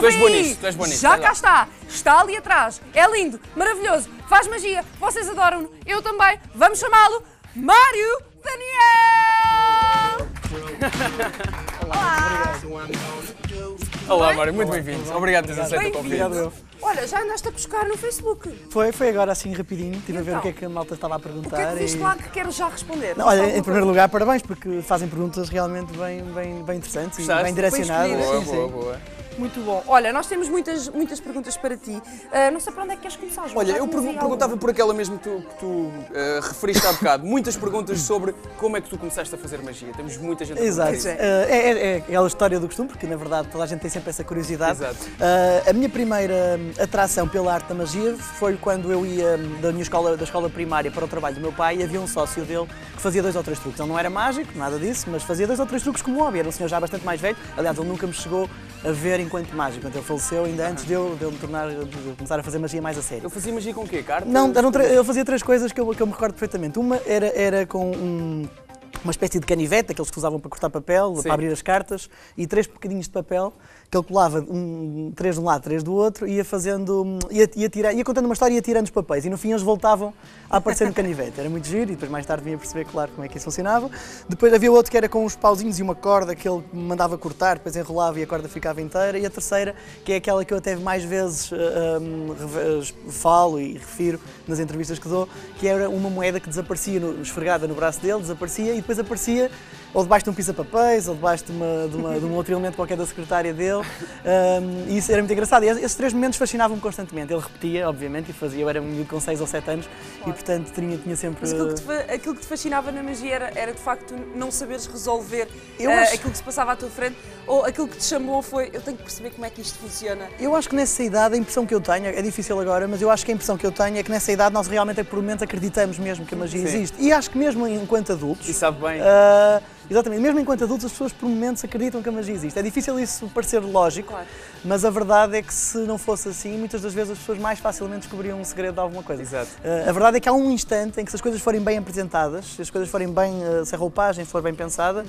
Ele vem aí. Tu és bom nisso. Já cá está. Está ali atrás. É lindo, maravilhoso. Faz magia. Vocês adoram-no. Eu também. Vamos chamá-lo Mário Daniel. Olá. Olá, Mário. Muito bem-vindo. Obrigado por teres aceito o convite. Obrigado. Olha, já andaste a buscar no Facebook. Foi agora assim rapidinho, estive a ver Então? o que é que a malta estava a O que perguntar. é que viste lá que queres já responder? Não, olha, em primeiro lugar, parabéns, porque fazem perguntas realmente bem interessantes Gostaste? e bem direcionadas. Bem Boa, Sim, boa, sim. boa. Muito bom. Olha, nós temos muitas perguntas para ti. Não sei para onde é que queres começar, João. Olha, Já eu tínhamos aí perguntava alguma? por aquela mesmo que tu referiste há bocado. Muitas perguntas sobre como é que tu começaste a fazer magia. Temos muita gente a Exato. perguntar isso. É aquela história do costume, porque na verdade toda a gente tem sempre essa curiosidade. Exato. A minha primeira atração pela arte da magia foi quando eu ia da escola primária para o trabalho do meu pai e havia um sócio dele que fazia 2 ou 3 truques. Ele não era mágico, nada disso, mas fazia 2 ou 3 truques como hobby. Era um senhor já bastante mais velho. Aliás, ele nunca me chegou a ver enquanto mágico. Ele faleceu ainda antes de eu começar a fazer magia mais a sério. Eu fazia magia com o quê? Cartas? Não, eu fazia 3 coisas que eu me recordo perfeitamente. Uma era com uma espécie de canivete, aqueles que usavam para cortar papel, Sim. para abrir as cartas, e 3 bocadinhos de papel, que ele colava 3 de um lado, 3 do outro, ia contando uma história e ia tirando os papéis, e no fim eles voltavam a aparecer no canivete. Era muito giro, e depois mais tarde vinha perceber, claro, como é que isso funcionava. Depois havia outro que era com uns pauzinhos e uma corda que ele me mandava cortar, depois enrolava e a corda ficava inteira, e a terceira, que é aquela que eu até mais vezes falo e refiro nas entrevistas que dou, que era uma moeda que desaparecia, esfregada no braço dele, desaparecia, e depois aparecia ou debaixo de um pisa-papéis, ou debaixo de um outro elemento qualquer da secretária dele, e isso era muito engraçado. E esses 3 momentos fascinavam-me constantemente. Ele repetia, obviamente, e fazia. Eu era um miúdo com 6 ou 7 anos, e portanto tinha sempre... Mas aquilo que te fascinava na magia era de facto não saberes resolver acho- aquilo que se passava à tua frente, ou aquilo que te chamou foi eu tenho que perceber como é que isto funciona. Eu acho que nessa idade, a impressão que eu tenho, é difícil agora, mas eu acho que a impressão que eu tenho é que nessa idade nós realmente, por momentos, acreditamos mesmo que a magia Sim. existe. E acho que mesmo enquanto adultos... E sabe bem. Exatamente, mesmo enquanto adultos as pessoas por momentos acreditam que a magia existe. É difícil isso parecer lógico, Claro. mas a verdade é que se não fosse assim, muitas das vezes as pessoas mais facilmente descobriam um segredo de alguma coisa. Exato. A verdade é que há um instante em que se as coisas forem bem apresentadas, se as coisas forem bem, se a roupagem for bem pensada,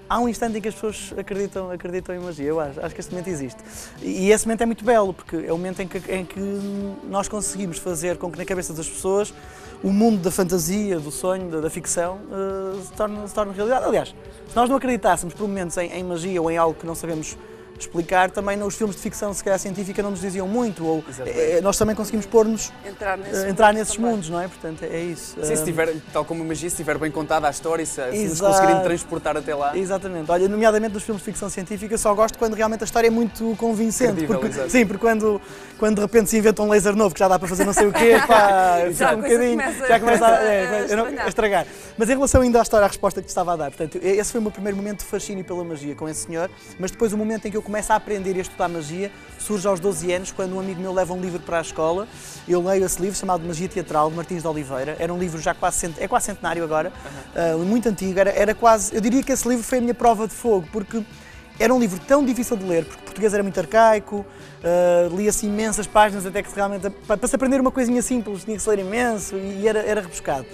há um instante em que as pessoas acreditam em magia. Eu acho que esse momento existe. E esse momento é muito belo, porque é o momento em que nós conseguimos fazer com que na cabeça das pessoas o mundo da fantasia, do sonho, da ficção, se torne realidade. Aliás, se nós não acreditássemos por momentos em magia ou em algo que não sabemos explicar, também os filmes de ficção, se calhar científica, não nos diziam muito, ou nós também conseguimos pôr-nos, entrar nesses mundos, não é? Portanto, é isso. Sim, se tiver, tal como a magia, se estiver bem contada a história, se nos Exato. conseguirem transportar até lá. Exatamente. Olha, nomeadamente dos filmes de ficção científica, só gosto quando realmente a história é muito convincente. Credível, exato. Sim, porque quando de repente se inventa um laser novo que já dá para fazer não sei o quê, pá, Já um a coisa bocadinho, começa a estragar. Mas em relação ainda à história, à resposta que te estava a dar, portanto, esse foi o meu primeiro momento de fascínio pela magia com esse senhor, mas depois o momento em que eu começo a aprender e a estudar magia surge aos 12 anos, quando um amigo meu leva um livro para a escola. Eu leio esse livro chamado Magia Teatral, de Martins de Oliveira. Era um livro já quase centenário agora, muito antigo. Era quase, eu diria que esse livro foi a minha prova de fogo, porque era um livro tão difícil de ler, porque o português era muito arcaico, lia-se imensas páginas, até que realmente, para se aprender uma coisinha simples, tinha que se ler imenso e era rebuscado.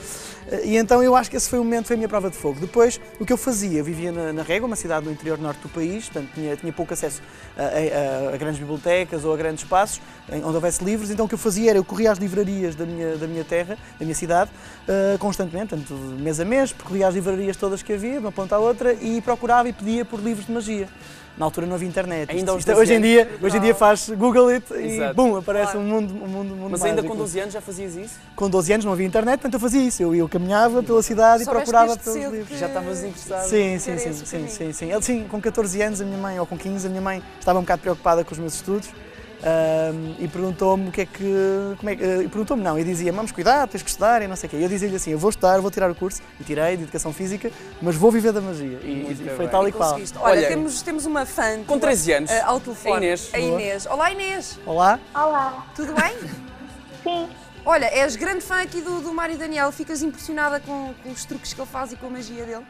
E então eu acho que esse foi o momento, foi a minha prova de fogo. Depois, o que eu fazia, eu vivia na Régua, uma cidade no interior norte do país, portanto tinha pouco acesso a grandes bibliotecas ou a grandes espaços onde houvesse livros, então o que eu fazia era, eu corria às livrarias da minha terra, da minha cidade, constantemente, portanto, mês a mês, percorria as livrarias todas que havia, de uma ponta à outra, e procurava e pedia por livros de magia. Na altura não havia internet. Ainda aos Hoje em 12 dia faz Google it e Exato. bum, aparece Claro. um mundo Mas ainda mágico. com 12 anos já fazias isso? Com 12 anos não havia internet, portanto eu fazia isso. Eu caminhava pela cidade e Soubeste procurava desde pelos cedo livros. que- Já estavas interessado? Sim, era esse o caminho. sim. Ele, sim, com 14 anos, a minha mãe, ou com 15, a minha mãe estava um bocado preocupada com os meus estudos e perguntou-me o que é que... perguntou-me não, e dizia, vamos cuidar, tens que estudar e não sei o quê. E eu dizia-lhe assim, eu vou estudar, vou tirar o curso, e tirei, de Educação Física, mas vou viver da magia. E Muito foi bem. tal e E qual. conseguiste. Olha, Olha, temos uma fã com 13 anos, ao telefone. a Inês. A Inês. Olá, Inês. Olá? Olá. Tudo bem? Sim. Olha, és grande fã aqui do Mário Daniel. Ficas impressionada com os truques que ele faz e com a magia dele?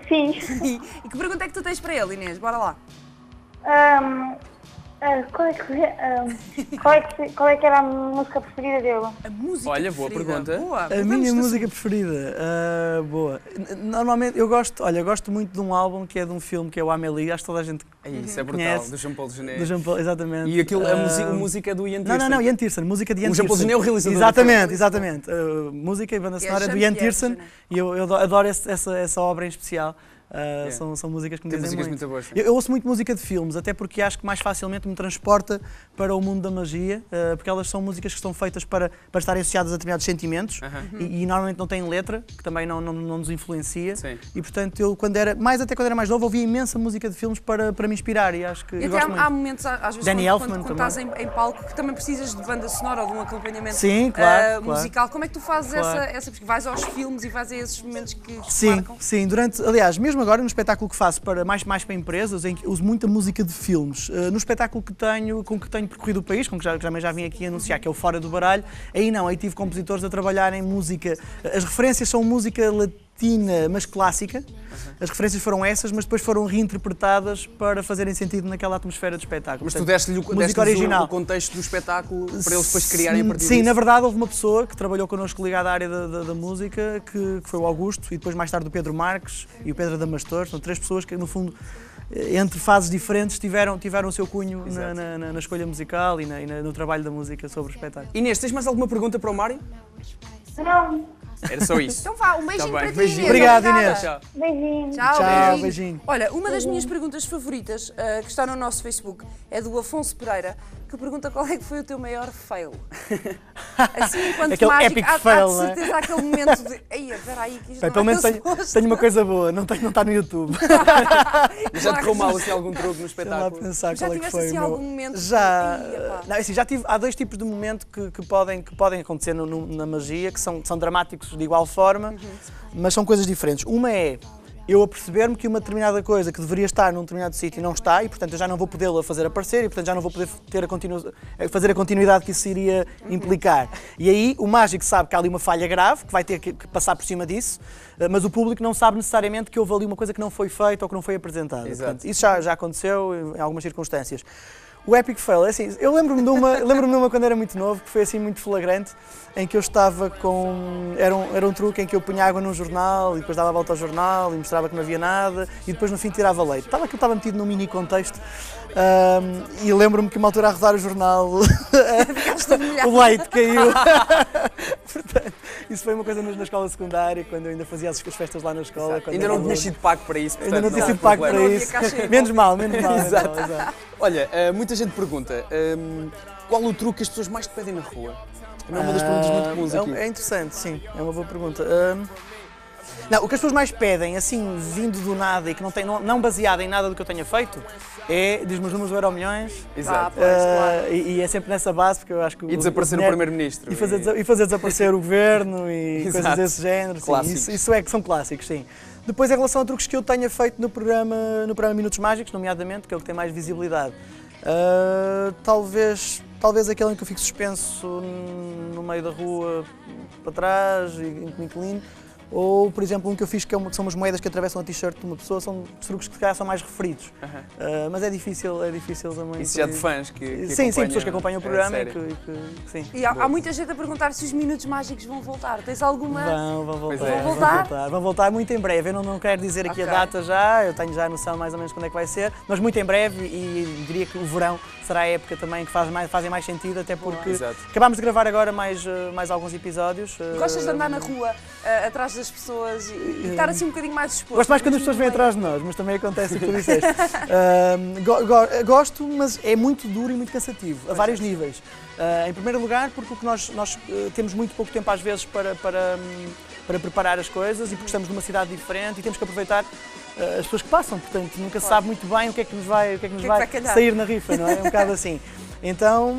Sim. E que pergunta é que tu tens para ele, Inês? Bora lá. Qual é que era a música preferida dele? A música Olha, boa preferida. pergunta. Boa. A minha Mudamos de música preferida, boa. Normalmente eu gosto muito de um álbum que é de um filme que é o Amélie, acho que toda a gente Isso é brutal, conhece. do Jean-Paul Genet. do Jean Paul, exatamente. E aquilo, a música é do Ian Tiersen. Não, Ian Tiersen, música de Ian O Tiersen. Jean-Paul Genet é o realizador. Exatamente. Música e banda É sonora do Ian Jean-Pierre Tiersen Genet. e eu adoro essa obra em especial. São músicas que me Tem dizem músicas muito. muito boas. sim. Eu ouço muito música de filmes, até porque acho que mais facilmente me transporta para o mundo da magia, porque elas são músicas que estão feitas para estarem associadas a determinados sentimentos e normalmente não têm letra, que também não nos influencia. Sim. E portanto, eu quando era mais novo, ouvia imensa música de filmes para me inspirar e acho que E eu até gosto muito. há momentos, às vezes, Danny quando Elfman estás em palco, que também precisas de banda sonora ou de um acompanhamento Sim, claro. musical. Como é que tu fazes Claro. essa pesquisa? Vais aos filmes e vais a esses momentos que te Sim, marcam? sim. Aliás, mesmo agora no espetáculo que faço para mais para empresas, em que uso muita música de filmes. No espetáculo com que tenho percorrido o país, com que já vim aqui anunciar, que é o Fora do Baralho, aí tive compositores a trabalhar em música. As referências são música latina, mas clássica. As referências foram essas, mas depois foram reinterpretadas para fazerem sentido naquela atmosfera de espetáculo. Mas tu Portanto, deste-lhe música original. o contexto do espetáculo para eles depois criarem a partir Sim, disso? na verdade houve uma pessoa que trabalhou connosco ligada à área da música, que foi o Augusto, e depois mais tarde o Pedro Marques e o Pedro Adamastor. São três pessoas que, no fundo, entre fases diferentes, tiveram o seu cunho na escolha musical e no trabalho da música sobre o espetáculo. Inês, tens mais alguma pergunta para o Mário? Não. Era só isso. Então vá, um beijinho Tá bem, para ti, beijinho. Inês. Obrigado, Obrigada. Inês. Tchau. Beijinho. Tchau, Tchau, beijinho. Olha, uma das minhas perguntas favoritas, que está no nosso Facebook, é do Afonso Pereira, que pergunta qual é que foi o teu maior fail. Assim, enquanto Aquele mágico, epic há fail, de não é? certeza aquele momento de ei, espera aí, que isto Bem, não pelo menos é suposto." tenho uma coisa boa, não está no YouTube. Mas já te correu mal assim algum truque no Deixa lá espetáculo? pensar Já qual é que tiveste foi assim o meu... algum momento de- Já. Ei, epá. Não, assim, há dois tipos de momento que podem acontecer na magia, que são dramáticos de igual forma, mas são coisas diferentes. Uma é eu a perceber-me que uma determinada coisa que deveria estar num determinado sítio não está, e portanto eu já não vou podê-la fazer aparecer, e portanto já não vou poder fazer a continuidade que isso iria implicar. E aí o mágico sabe que há ali uma falha grave, que vai ter que passar por cima disso, mas o público não sabe necessariamente que houve ali uma coisa que não foi feita ou que não foi apresentada. Exato. Portanto, isso já aconteceu em algumas circunstâncias. O epic fail, é assim, eu lembro-me de uma quando era muito novo, que foi assim muito flagrante, em que eu estava com... Era um truque em que eu punha água num jornal e depois dava a volta ao jornal e mostrava que não havia nada e depois no fim tirava leite. Aquilo estava metido num mini contexto e lembro-me que uma altura a rodar o jornal o leite caiu. Portanto, isso foi uma coisa na escola secundária, quando eu ainda fazia as festas lá na escola. quando Ainda era não tinha aluno. sido pago para isso, portanto Ainda não tinha sido há pago para problema. isso. caixa em Menos mal. Exato. Exato. Olha, muita gente pergunta qual o truque que as pessoas mais te pedem na rua? Também é uma das perguntas muito comuns aqui. É interessante, sim, é uma boa pergunta. Não, o que as pessoas mais pedem, assim, vindo do nada e que não baseado em nada do que eu tenha feito, é diz-me os números do Euromilhões. Exato. pois, claro. E é sempre nessa base, porque eu acho que E desaparecer o dinheiro- primeiro-ministro. E fazer desaparecer o governo e Exato. coisas desse género. Sim, Clássicos. isso é que são clássicos, sim. Depois, em relação a truques que eu tenha feito no programa Minutos Mágicos, nomeadamente, que é o que tem mais visibilidade, talvez aquele em que eu fico suspenso no meio da rua, para trás, e inclino. Ou, por exemplo, um que eu fiz que são umas moedas que atravessam a t-shirt de uma pessoa, são truques que se calhar são mais referidos. Mas é difícil também. Isso já de fãs que Sim, pessoas que acompanham o programa a e série. sim. E há muita gente a perguntar se os minutos mágicos vão voltar. Tens alguma? Vão Pois voltar. é. Vão voltar? Vão voltar muito em breve. Eu não quero dizer aqui Ok. a data já, eu tenho já a noção mais ou menos quando é que vai ser, mas muito em breve e diria que o verão será a época também que fazem mais sentido, até porque Exato. acabámos de gravar agora mais alguns episódios. Gostas de andar na rua, atrás das pessoas e estar assim um bocadinho mais exposto? Gosto mais quando as pessoas vêm atrás de nós, mas também acontece o que tu disseste. Gosto, mas é muito duro e muito cansativo, a vários níveis. Em primeiro lugar, porque o que nós temos muito pouco tempo às vezes para preparar as coisas e porque estamos numa cidade diferente e temos que aproveitar as pessoas que passam, portanto nunca se sabe muito bem o que é que nos vai vai calhar. sair na rifa, não é? É um bocado assim. Então,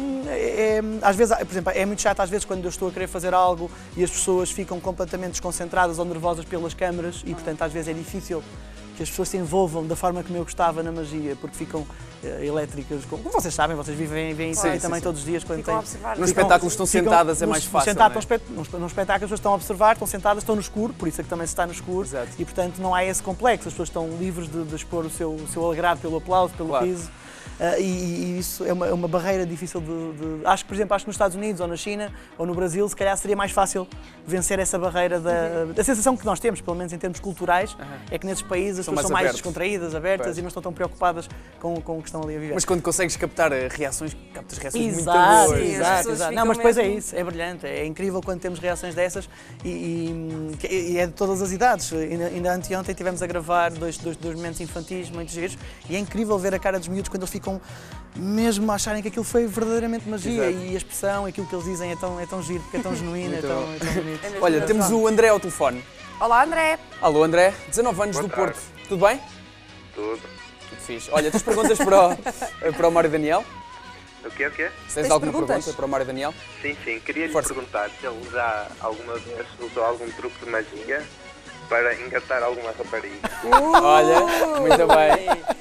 às vezes, por exemplo, é muito chato às vezes quando eu estou a querer fazer algo e as pessoas ficam completamente desconcentradas ou nervosas pelas câmaras e, portanto, às vezes é difícil que as pessoas se envolvam da forma como eu gostava na magia, porque ficam elétricas, como vocês sabem, vocês veem isso também todos os dias. Quando Ficam a observar. Nos espetáculos estão sentadas, é mais fácil. Num espetáculo as pessoas estão a observar, estão sentadas, estão no escuro, por isso é que também se está no escuro. Exato. E portanto não há esse complexo, as pessoas estão livres de expor o seu agrado pelo aplauso, pelo riso. E isso é uma barreira difícil de... Acho que, por exemplo, nos Estados Unidos ou na China ou no Brasil, se calhar seria mais fácil vencer essa barreira da sensação que nós temos, pelo menos em termos culturais, é que nesses países as pessoas são mais descontraídas, abertas e não estão tão preocupadas com o que estão ali a viver. Mas quando consegues captar reações muito Exato. boas. Exato. Não, mas depois é isso, é brilhante, é incrível quando temos reações dessas e é de todas as idades. Ainda anteontem estivemos a gravar dois momentos infantis muito giros e é incrível ver a cara dos miúdos quando eles ficam mesmo a acharem que aquilo foi verdadeiramente magia. Exato. E a expressão, aquilo que eles dizem é tão giro, porque é tão genuíno, é tão bonito. Olha, temos o André ao telefone. Olá, André. Alô, André, 19 anos do Porto. Tudo bem? Tudo. Tudo fixe. Olha, tens perguntas para o Mário Daniel? O quê? Se tens alguma pergunta para o Mário Daniel? Sim. Queria-lhe perguntar se ele já alguma vez usou algum truque de magia para engatar alguma rapariga. Olha, muito bem.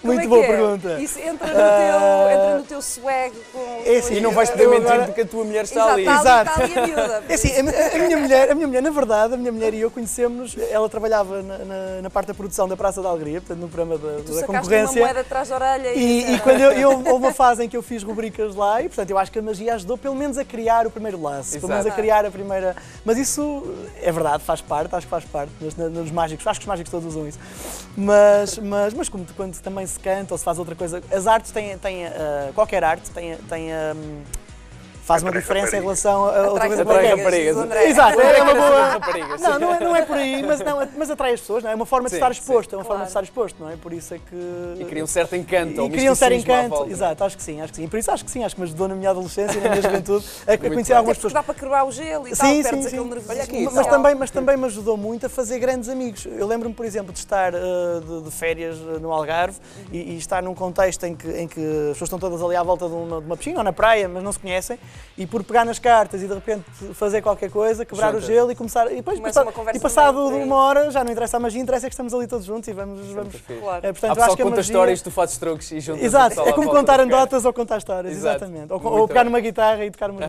Muito boa pergunta. Isso entra no teu swag com... E não vais poder mentir porque a tua mulher está ali. Exato. Está ali a miúda. É assim, a minha mulher, na verdade, a minha mulher e eu conhecemos-nos, ela trabalhava na parte da produção da Praça da Alegria, portanto no programa da concorrência. Uma moeda atrás da orelha e quando houve uma fase em que eu fiz rubricas lá e, portanto, eu acho que a magia ajudou pelo menos a criar o primeiro laço, pelo menos a criar a primeira... Mas isso é verdade, acho que faz parte, nos mágicos, acho que os mágicos todos usam isso. Mas quando também se canta ou se faz outra coisa, as artes têm qualquer arte faz uma diferença em relação a outra coisa qualquer. Raparigas. Exato, é uma boa... raparigas. Não é por aí, mas atrai as pessoas, não é? É uma forma de estar exposto, não é? Por isso é que... E cria um certo encanto, E cria um certo encanto, exato, acho que sim. E por isso acho que me ajudou na minha adolescência e na minha juventude a conhecer algumas pessoas. Dá para quebrar o gelo e tal, perdes aquele nervosismo. Mas também me ajudou muito a fazer grandes amigos. Eu lembro-me, por exemplo, de estar de férias no Algarve e estar num contexto em que as pessoas estão todas ali à volta de uma piscina ou na praia, mas não se conhecem, e por pegar nas cartas e de repente fazer qualquer coisa, quebrar o gelo e começar. E passado uma hora já não interessa a magia, interessa é que estamos ali todos juntos e vamos. Claro. Portanto, há pessoal que conta histórias, tu fazes truques e juntas. Exato, é como contar anedotas ou contar histórias, exatamente. Ou pegar numa guitarra e tocar uma